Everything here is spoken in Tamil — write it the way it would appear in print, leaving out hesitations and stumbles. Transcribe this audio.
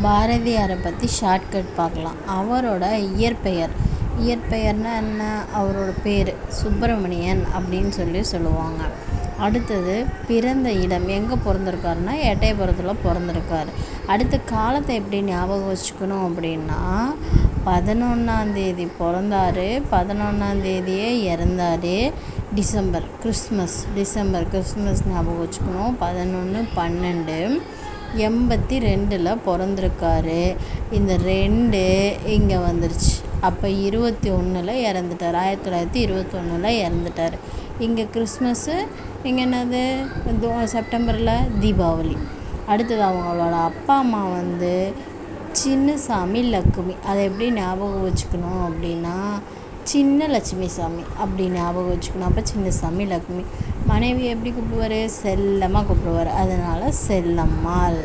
பாரதியாரை பற்றி ஷார்ட்கட் பார்க்கலாம். அவரோட இயற்பெயர்னா என்ன? அவரோட பேர் சுப்பிரமணியன் அப்படின்னு சொல்லுவாங்க. அடுத்தது பிறந்த இடம், எங்கே பிறந்திருக்காருன்னா எட்டயபுரத்தில் பிறந்திருக்காரு. அடுத்து காலத்தை எப்படி ஞாபகம் வச்சுக்கணும் அப்படின்னா 11ஆம் பிறந்தார், 11ஆம் இறந்தார். கிறிஸ்மஸ் ஞாபகம் வச்சுக்கணும். 11/12/82 பிறந்திருக்காரு. இந்த 2 இங்கே வந்துருச்சு. அப்போ 21 இறந்துட்டார். 1921 இறந்துட்டார். இங்கே கிறிஸ்மஸ்ஸு, இங்கே என்னது செப்டம்பரில் தீபாவளி. அடுத்தது அவங்களோட அப்பா அம்மா சின்னசாமி லக்குமி. அதை எப்படி ஞாபகம் வச்சுக்கணும் அப்படின்னா சின்ன லட்சுமி சாமி அப்படி ஞாபகம் வச்சுக்கணும். அப்போ சின்னசாமி லக்குமி. மனைவி எப்படி கூப்பிடுவார்? செல்லம்மா கூப்பிடுவார். அதனால் செல்லம்மாள்.